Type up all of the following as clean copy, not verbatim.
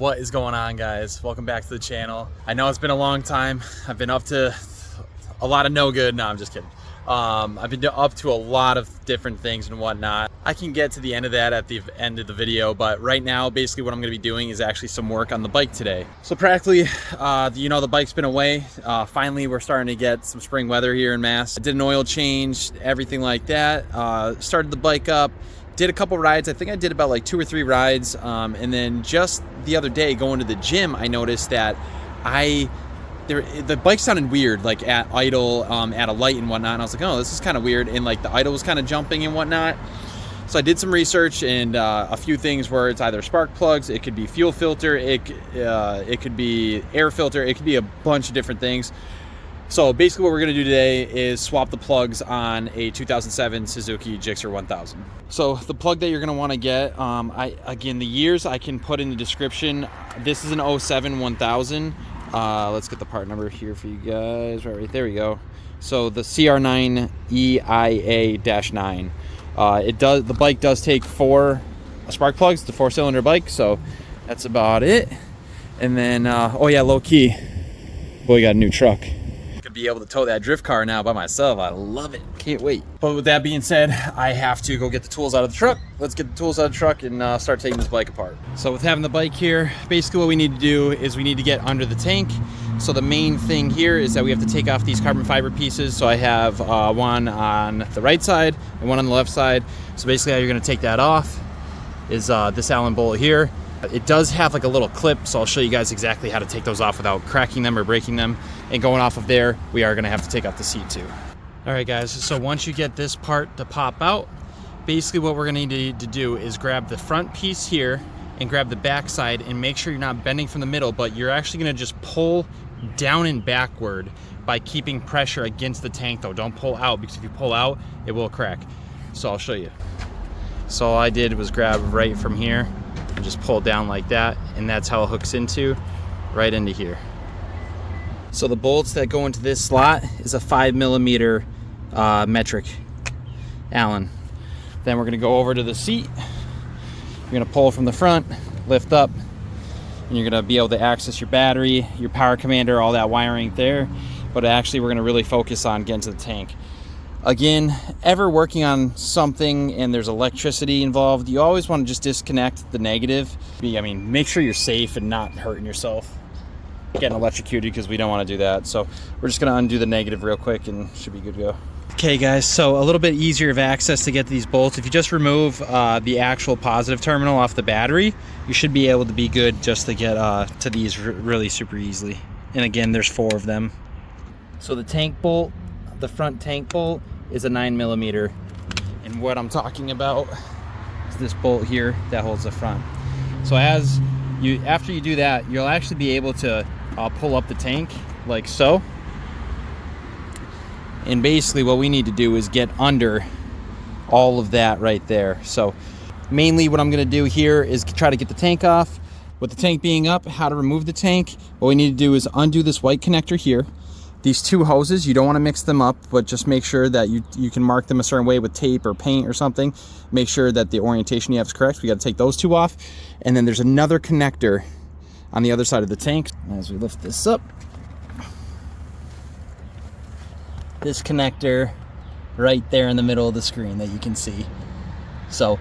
What is going on, guys? Welcome back to the channel. I know it's been a long time. I've been up to a lot of no good. No, I'm just kidding. I've been up to a lot of different things and whatnot. I can get to the end of that at the end of the video, but right now, basically what I'm gonna be doing is actually some work on the bike today. So practically, you know, the bike's been away. Finally, we're starting to get some spring weather here in Mass. I did an oil change, everything like that. Started the bike up, did a couple rides. I think I did about like 2 or 3 rides. And then just the other day going to the gym, I noticed that the bike sounded weird, like at idle, at a light and whatnot. And I was like, oh, this is kind of weird. And like the idle was kind of jumping and whatnot. So I did some research, and a few things where it's either spark plugs, it could be fuel filter, it could be air filter, it could be a bunch of different things. So basically what we're gonna do today is swap the plugs on a 2007 Suzuki GSXR 1000. So the plug that you're gonna wanna get, again, the years I can put in the description. This is an 07 1000. Let's get the part number here for you guys. Right there we go. So the CR9 EIA-9. The bike does take 4 spark plugs. It's a 4-cylinder bike, so that's about it. And then, oh yeah, low key, boy, we got a new truck. Be able to tow that drift car now by myself. I love it. Can't wait. But with that being said, I have to go get the tools out of the truck. Let's get the tools out of the truck and start taking this bike apart. So with having the bike here, basically what we need to do is we need to get under the tank. So the main thing here is that we have to take off these carbon fiber pieces. So I have one on the right side and one on the left side. So basically how you're going to take that off is this Allen bolt here. It does have like a little clip, so I'll show you guys exactly how to take those off without cracking them or breaking them. And going off of there, we are gonna have to take off the seat too. All right guys, so once you get this part to pop out, basically what we're gonna need to do is grab the front piece here and grab the back side and make sure you're not bending from the middle, but you're actually gonna just pull down and backward by keeping pressure against the tank though. Don't pull out, because if you pull out, it will crack. So I'll show you. So all I did was grab right from here and just pull down like that, and that's how it hooks right into here. So the bolts that go into this slot is a 5mm metric Allen. Then we're gonna go over to the seat. You're gonna pull from the front, lift up, and you're gonna be able to access your battery, your power commander, all that wiring there. But actually we're gonna really focus on getting to the tank. Again, ever working on something and there's electricity involved, you always want to just disconnect the negative. I mean, make sure you're safe and not hurting yourself, getting electrocuted, because we don't want to do that. So we're just going to undo the negative real quick and should be good to go. Okay guys, so a little bit easier of access to get these bolts. If you just remove the actual positive terminal off the battery, you should be able to be good just to get to these really super easily. And again, there's 4 of them. So the tank bolt, the front tank bolt, is a 9mm, and what I'm talking about is this bolt here that holds the front. So after you do that, you'll actually be able to pull up the tank like so. And basically what we need to do is get under all of that right there. So mainly what I'm going to do here is try to get the tank off. With the tank being up, how to remove the tank, what we need to do is undo this white connector here. These 2 hoses, you don't want to mix them up, but just make sure that you can mark them a certain way with tape or paint or something. Make sure that the orientation you have is correct. We got to take those 2 off. And then there's another connector on the other side of the tank. As we lift this up, this connector right there in the middle of the screen that you can see. So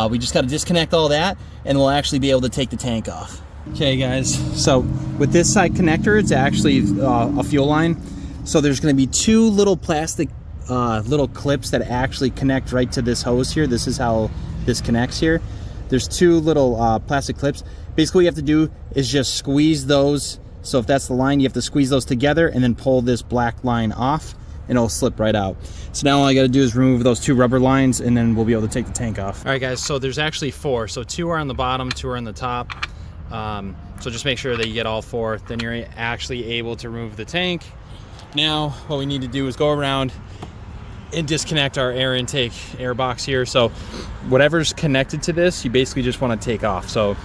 we just got to disconnect all that, and we'll actually be able to take the tank off. Okay guys, so with this side connector, it's actually a fuel line. So there's going to be 2 little plastic little clips that actually connect right to this hose here. This is how this connects here. There's 2 little plastic clips. Basically what you have to do is just squeeze those. So if that's the line, you have to squeeze those together and then pull this black line off, and it'll slip right out. So now all I got to do is remove those 2 rubber lines, and then we'll be able to take the tank off. All right guys, so there's actually 4. So 2 are on the bottom, 2 are on the top. So just make sure that you get all 4, then you're actually able to remove the tank. Now what we need to do is go around and disconnect our air intake air box here. So whatever's connected to this, you basically just want to take off. So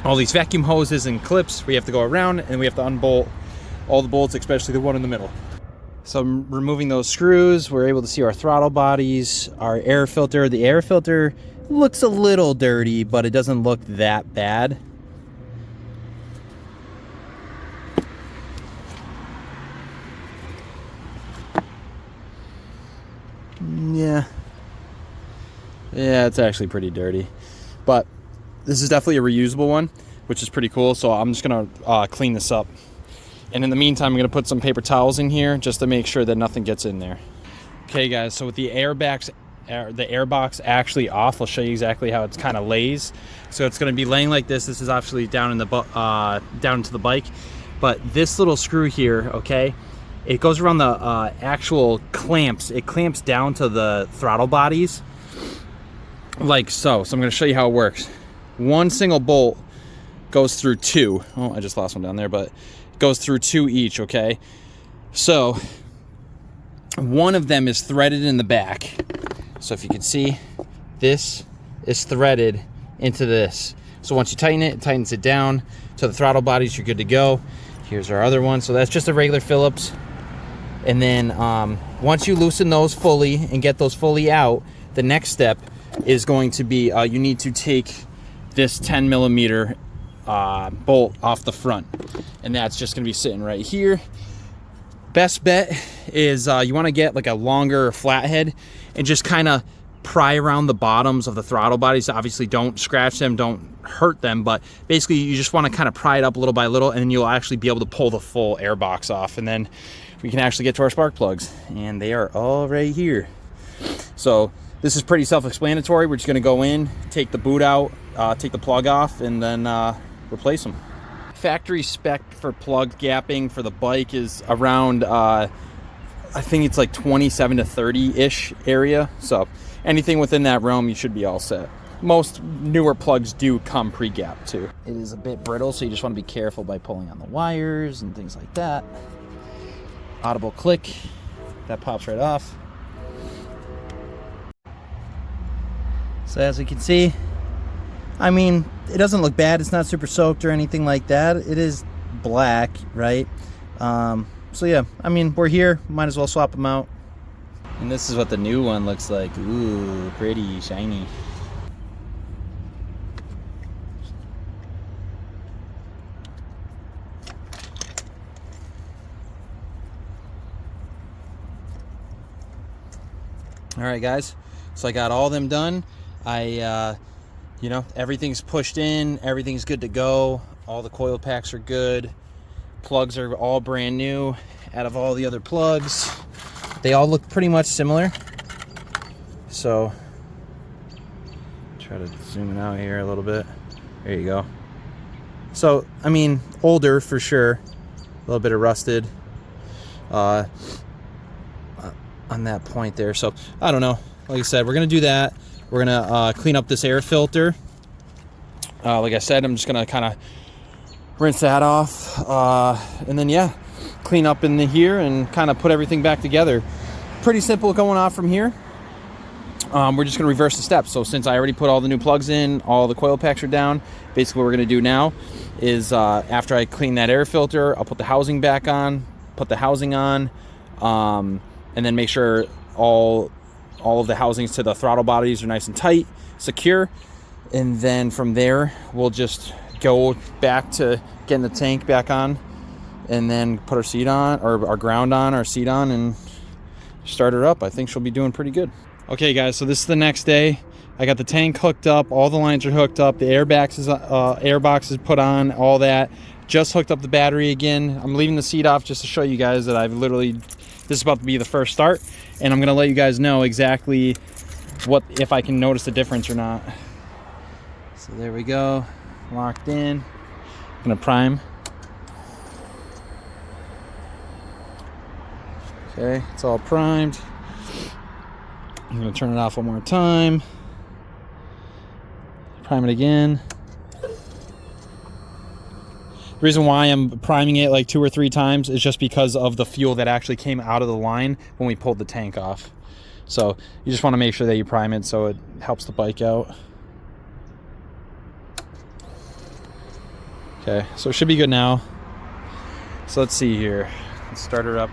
all these vacuum hoses and clips, we have to go around, and we have to unbolt all the bolts, especially the one in the middle. So removing those screws, we're able to see our throttle bodies, our air filter. The air filter looks a little dirty, but it doesn't look that bad. Yeah, it's actually pretty dirty. But this is definitely a reusable one, which is pretty cool. So I'm just gonna clean this up. And in the meantime, I'm gonna put some paper towels in here just to make sure that nothing gets in there. Okay guys, so with the airbox actually off, I'll show you exactly how it's kind of lays. So it's gonna be laying like this. This is actually down in the down to the bike. But this little screw here, okay, it goes around the actual clamps. It clamps down to the throttle bodies like so. So I'm gonna show you how it works. One single bolt goes through two. Oh, I just lost one down there, but it goes through two each, okay? So one of them is threaded in the back. So if you can see, this is threaded into this. So once you tighten it, it tightens it down to the throttle bodies, you're good to go. Here's our other one. So that's just a regular Phillips. And then once you loosen those fully and get those fully out, the next step is going to be you need to take this 10 millimeter bolt off the front. And that's just gonna be sitting right here. Best bet is you wanna get like a longer flathead and just kind of pry around the bottoms of the throttle bodies. Obviously don't scratch them, don't hurt them, but basically you just want to kind of pry it up little by little, and then you'll actually be able to pull the full air box off, and then we can actually get to our spark plugs, and they are all right here. So this is pretty self-explanatory. We're just going to go in, take the boot out, take the plug off, and then replace them. Factory spec for plug gapping for the bike is around I think it's like 27 to 30-ish area. So anything within that realm, you should be all set. Most newer plugs do come pre-gapped too. It is a bit brittle, so you just want to be careful by pulling on the wires and things like that. Audible click, that pops right off. So as you can see, I mean, it doesn't look bad. It's not super soaked or anything like that. It is black, right? So yeah, I mean, we're here, might as well swap them out. And this is what the new one looks like. Ooh, pretty shiny. All right, guys, so I got all them done. You know, everything's pushed in, everything's good to go. All the coil packs are good. Plugs are all brand new. Out of all the other plugs, they all look pretty much similar. So try to zoom it out here a little bit. There you go. So I mean, older for sure, a little bit of rusted on that point there. So I don't know, like I said, we're gonna do that. We're gonna clean up this air filter. Like I said, I'm just gonna kind of rinse that off, and then yeah, clean up in here and kind of put everything back together. Pretty simple going off from here. We're just gonna reverse the steps. So since I already put all the new plugs in, all the coil packs are down, basically what we're gonna do now is after I clean that air filter, I'll put the housing back on, put the housing on, and then make sure all of the housings to the throttle bodies are nice and tight, secure. And then from there, we'll just go back to getting the tank back on, and then put our seat on, or our ground on, our seat on, and start her up. I think she'll be doing pretty good. Okay guys, so this is the next day. I got the tank hooked up, all the lines are hooked up, the airbox is put on, all that. Just hooked up the battery again. I'm leaving the seat off just to show you guys that I've literally, this is about to be the first start, and I'm gonna let you guys know exactly if I can notice the difference or not. So there we go, locked in. I'm gonna prime. Okay, it's all primed. I'm gonna turn it off one more time. Prime it again. The reason why I'm priming it like 2 or 3 times is just because of the fuel that actually came out of the line when we pulled the tank off. So you just want to make sure that you prime it so it helps the bike out. Okay, so it should be good now. So let's see here. Let's start her up.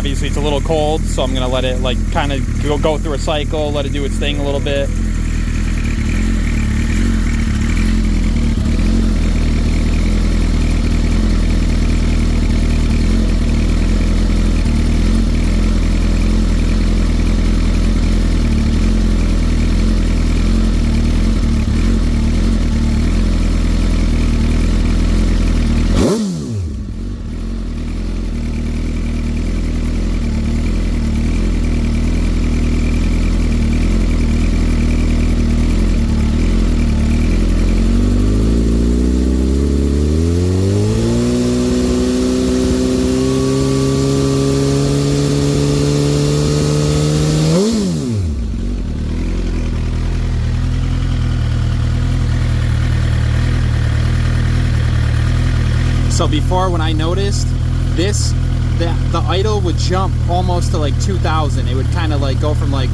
obviously it's a little cold, so I'm gonna let it like kind of go through a cycle, let it do its thing a little bit. So before, when I noticed this, the idle would jump almost to like 2,000. It would kind of like go from like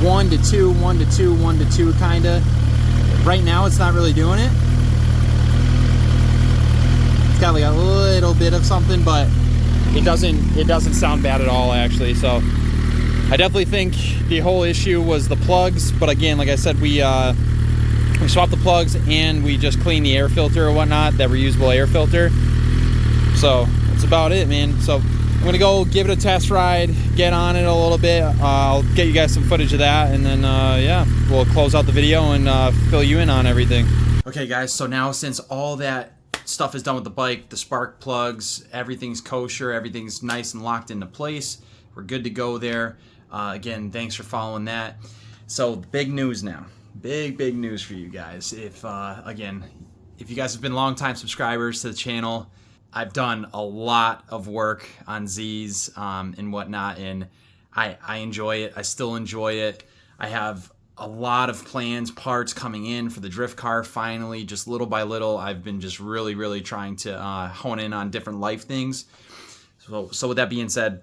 1 to 2, 1 to 2, 1 to 2 kind of. Right now it's not really doing it. It's got like a little bit of something, but it doesn't sound bad at all actually. So I definitely think the whole issue was the plugs, but again, like I said, we swapped the plugs and we just cleaned the air filter or whatnot, that reusable air filter. So that's about it, man. So I'm gonna go give it a test ride, get on it a little bit. I'll get you guys some footage of that, and then yeah, we'll close out the video and fill you in on everything. Okay guys, so now since all that stuff is done with the bike, the spark plugs, everything's kosher, everything's nice and locked into place, we're good to go there. Again, thanks for following that. So big news now. Big news for you guys. If again, if you guys have been longtime subscribers to the channel, I've done a lot of work on Z's and whatnot, and I enjoy it. I still enjoy it. I have a lot of plans, parts coming in for the drift car. Finally, just little by little, I've been just really trying to hone in on different life things. So with that being said,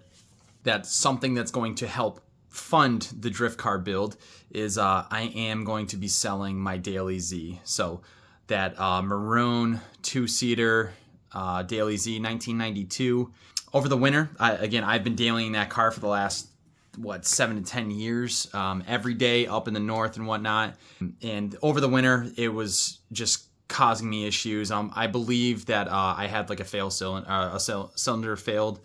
that's something that's going to help fund the drift car build is I am going to be selling my Daily Z. So that maroon 2-seater Daily Z 1992. Over the winter, again, I've been dailying that car for the last 7 to 10 years, every day up in the north and whatnot. And over the winter, it was just causing me issues. I believe that I had like a cylinder failed.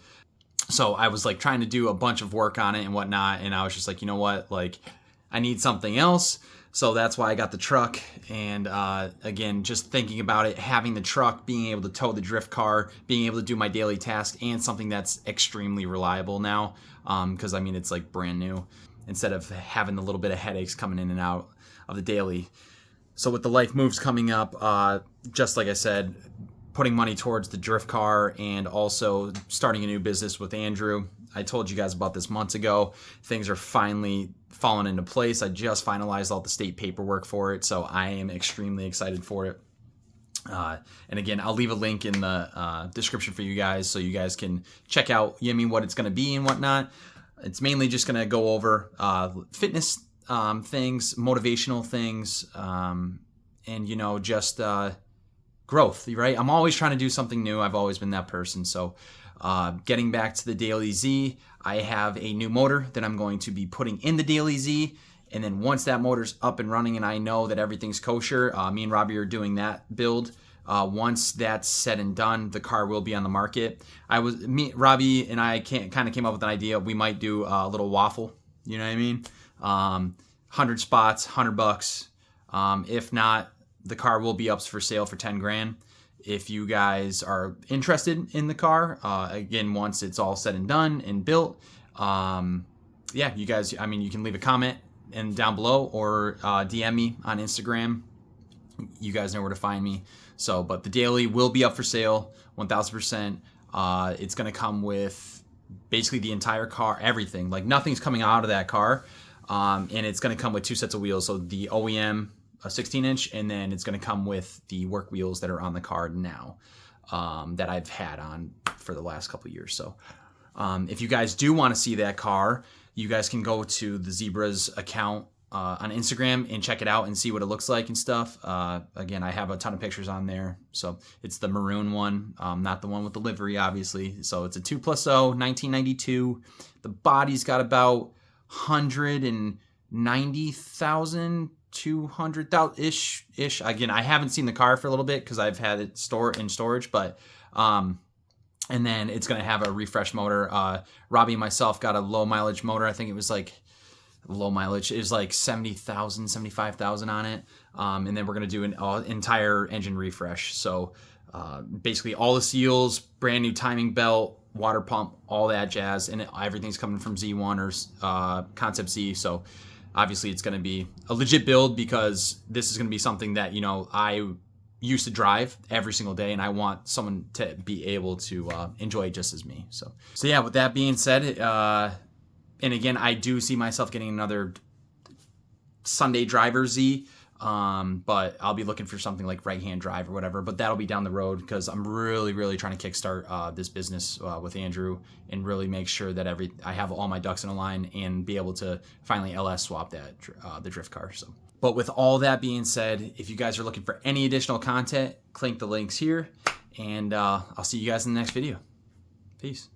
So I was like trying to do a bunch of work on it and whatnot, and I was just like, you know what, like I need something else. So that's why I got the truck. And again, just thinking about it, having the truck, being able to tow the drift car, being able to do my daily task, and something that's extremely reliable now, because I mean it's like brand new, instead of having the little bit of headaches coming in and out of the daily. So with the life moves coming up, just like I said, putting money towards the drift car and also starting a new business with Andrew. I told you guys about this months ago. Things are finally falling into place. I just finalized all the state paperwork for it, so I am extremely excited for it. And again, I'll leave a link in the description for you guys so you guys can check out, you know what I mean, what it's going to be and whatnot. It's mainly just going to go over fitness things, motivational things, and, you know, just growth, right? I'm always trying to do something new. I've always been that person. So getting back to the Daily Z, I have a new motor that I'm going to be putting in the Daily Z. And then once that motor's up and running and I know that everything's kosher, me and Robbie are doing that build. Once that's said and done, the car will be on the market. Robbie and I kind of came up with an idea. We might do a little waffle, you know what I mean? 100 spots, $100. If not, the car will be up for sale for 10 grand. If you guys are interested in the car, again, once it's all said and done and built, yeah, you guys, I mean, you can leave a comment and down below or DM me on Instagram. You guys know where to find me. So, but the Daily will be up for sale, 1000%. It's going to come with basically the entire car, everything. Like nothing's coming out of that car. And it's going to come with 2 sets of wheels. So the OEM, a 16-inch, and then it's going to come with the work wheels that are on the car now, that I've had on for the last couple of years. So if you guys do want to see that car, you guys can go to the Z-Bruhz account on Instagram and check it out and see what it looks like and stuff. Again, I have a ton of pictures on there. So it's the maroon one, not the one with the livery, obviously. So it's a 2+0, 1992. The body's got about 190,000, 200,000 ish. Again, I haven't seen the car for a little bit because I've had it in storage, but and then it's going to have a refresh motor. Robbie and myself got a low mileage motor. I think it was like low mileage. It was like 70,000, 75,000 on it. And then we're going to do an entire engine refresh. So basically all the seals, brand new timing belt, water pump, all that jazz. And everything's coming from Z1 or Concept Z. So obviously it's going to be a legit build because this is going to be something that, you know, I used to drive every single day, and I want someone to be able to enjoy it just as me. So yeah, with that being said, and again, I do see myself getting another Sunday driver Z, but I'll be looking for something like right-hand drive or whatever, but that'll be down the road because I'm really trying to kickstart this business with Andrew and really make sure that I have all my ducks in a line and be able to finally LS swap that the drift car. So. But with all that being said, if you guys are looking for any additional content, click the links here, and I'll see you guys in the next video. Peace.